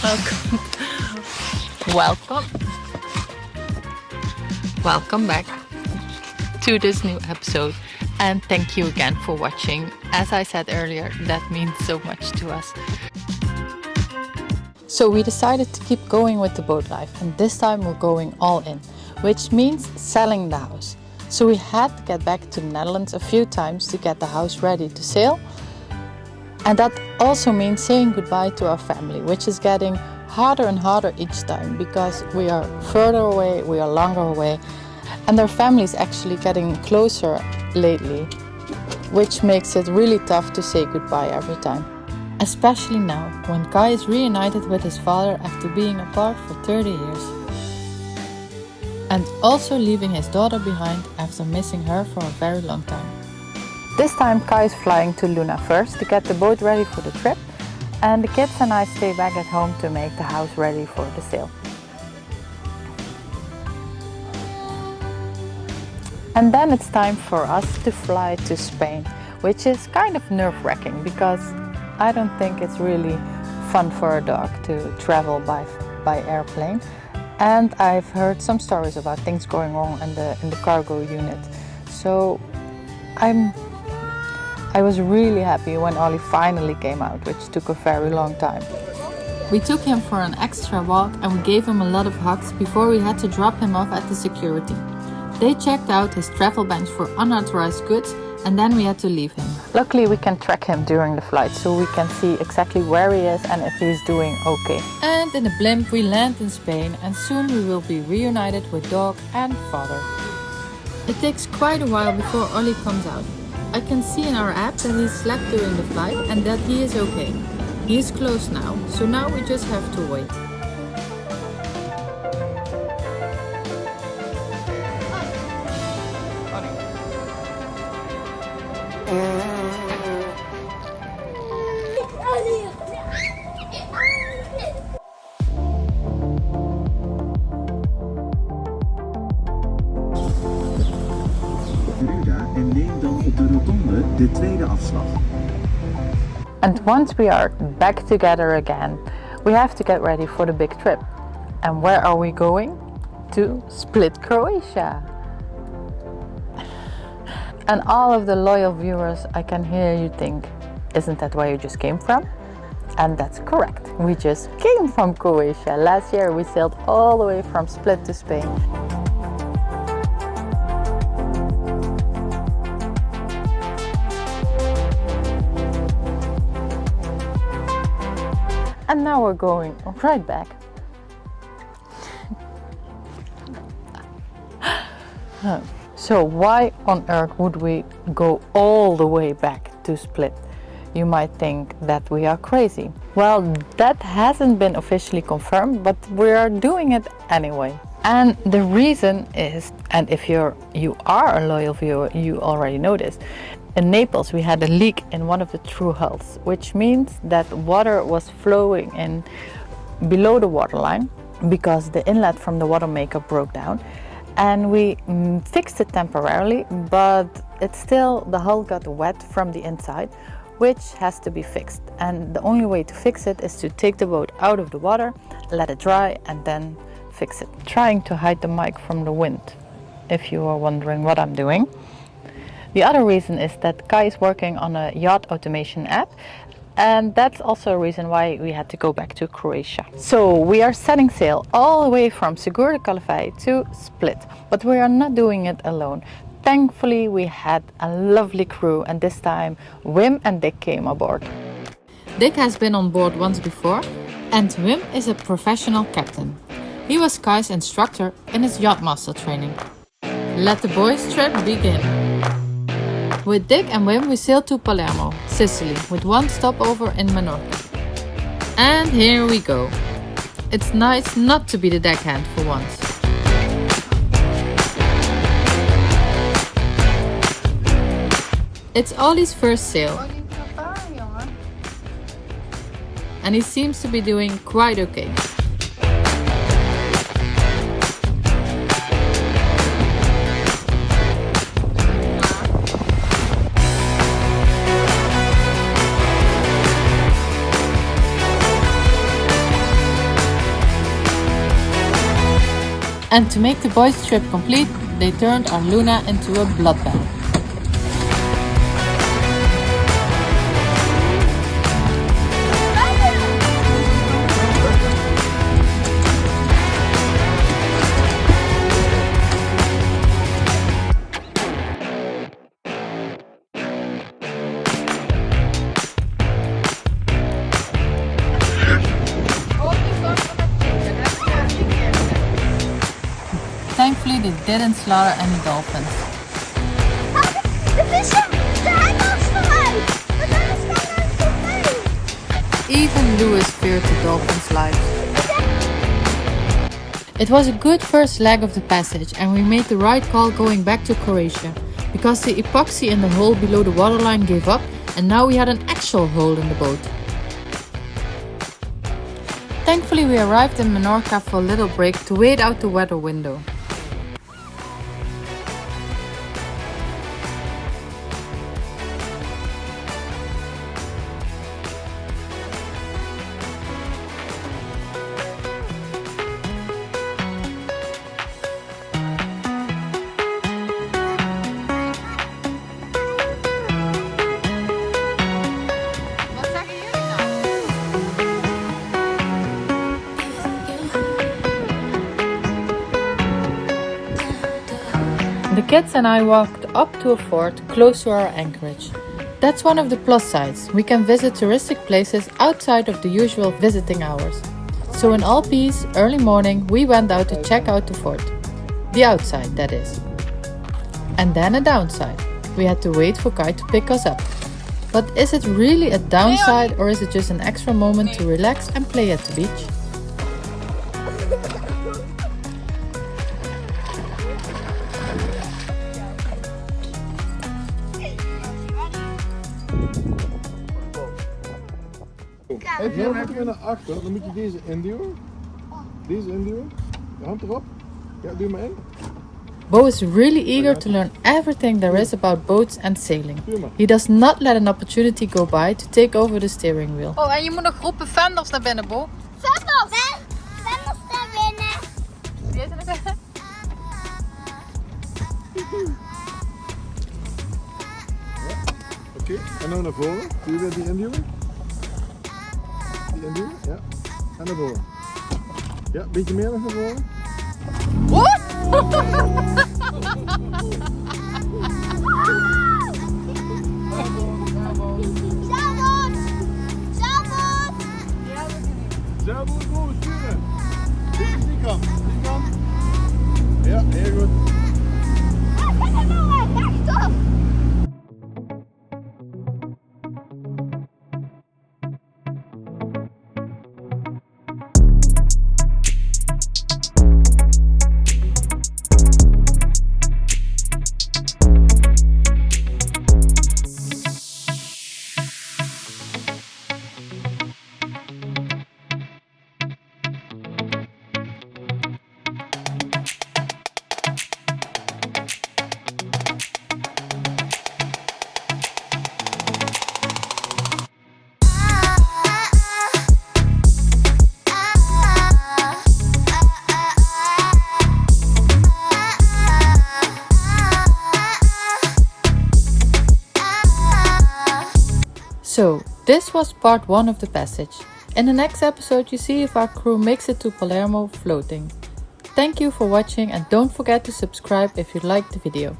Welcome. Welcome. Welcome back to this new episode. And thank you again for watching. As I said earlier, that means so much to us. So we decided to keep going with the boat life, and this time we're going all in, which means selling the house. So we had to get back to the Netherlands a few times to get the house ready to sail. And that also means saying goodbye to our family, which is getting harder and harder each time because we are further away, we are longer away, and their family is actually getting closer lately, which makes it really tough to say goodbye every time. Especially now, when Kai is reunited with his father after being apart for 30 years. And also leaving his daughter behind after missing her for a very long time. This time Kai is flying to Luna first to get the boat ready for the trip, and the kids and I stay back at home to make the house ready for the sail. And then it's time for us to fly to Spain, which is kind of nerve-wracking because I don't think it's really fun for a dog to travel by airplane. And I've heard some stories about things going wrong in the cargo unit. So I was really happy when Ollie finally came out, which took a very long time. We took him for an extra walk and we gave him a lot of hugs before we had to drop him off at the security. They checked out his travel bags for unauthorized goods and then we had to leave him. Luckily we can track him during the flight so we can see exactly where he is and if he's doing okay. And in a blimp we land in Spain and soon we will be reunited with dog and father. It takes quite a while before Ollie comes out. I can see in our app that he slept during the flight and that he is okay. He is close now, so now we just have to wait. En neem dan op de rotonde de tweede afslag. And once we are back together again, we have to get ready for the big trip. And where are we going? To Split, Croatia. And all of the loyal viewers, I can hear you think, isn't that where you just came from? And that's correct. We just came from Croatia. Last year we sailed all the way from Split to Spain. And now we're going right back. So why on earth would we go all the way back to Split? You might think that we are crazy. Well, that hasn't been officially confirmed, but we are doing it anyway. And the reason is, and if you are a loyal viewer, you already know this. In Naples we had a leak in one of the true hulls, which means that water was flowing in below the waterline because the inlet from the water maker broke down. And we fixed it temporarily, but it's still, the hull got wet from the inside, which has to be fixed. And the only way to fix it is to take the boat out of the water, let it dry, and then fix it. Trying to hide the mic from the wind, if you are wondering what I'm doing. The other reason is that Kai is working on a yacht automation app, and that's also a reason why we had to go back to Croatia. So we are setting sail all the way from Segur de Calafell to Split, but we are not doing it alone. Thankfully we had a lovely crew, and this time Wim and Dick came aboard. Dick has been on board once before, and Wim is a professional captain. He was Kai's instructor in his yacht master training. Let the boys' trip begin. With Dick and Wim we sailed to Palermo, Sicily, with one stopover in Menorca. And here we go. It's nice not to be the deckhand for once. It's Ollie's first sail. And he seems to be doing quite okay. And to make the boys' trip complete, they turned our Luna into a bloodbath. Thankfully, they didn't slaughter any dolphins. De vissen zijn ons vooruit! Maar daar staan mensen mee! Even Lewis feared the dolphins' lives. It was a good first leg of the passage and we made the right call going back to Croatia, because the epoxy in the hole below the waterline gave up and now we had an actual hole in the boat. Thankfully we arrived in Menorca for a little break to wait out the weather window. The kids and I walked up to a fort close to our anchorage. That's one of the plus sides. We can visit touristic places outside of the usual visiting hours. So in all peace, early morning, we went out to check out the fort. The outside, that is. And then a downside. We had to wait for Kai to pick us up. But is it really a downside or is it just an extra moment to relax and play at the beach? Even weer naar achter, dan moet je deze induwen. Deze induwen. De hand erop. Ja, duw maar in. Bo is really eager to learn everything there is about boats and sailing. He does not let an opportunity go by to take over the steering wheel. Oh, en je moet nog roepen vendors naar binnen, Bo. Vendors! Vendors naar binnen! Wie is er naar binnen? Oké, en nou naar voren. Doe je weer die induwen. Die induwen, ja. En naar voren. Ja, een beetje meer naar voren. What? Zeilboot boven sturen. Dit is die kant. Die kant. Ja, heel goed. So, this was part 1 of the passage. In the next episode you see if our crew makes it to Palermo floating. Thank you for watching and don't forget to subscribe if you liked the video.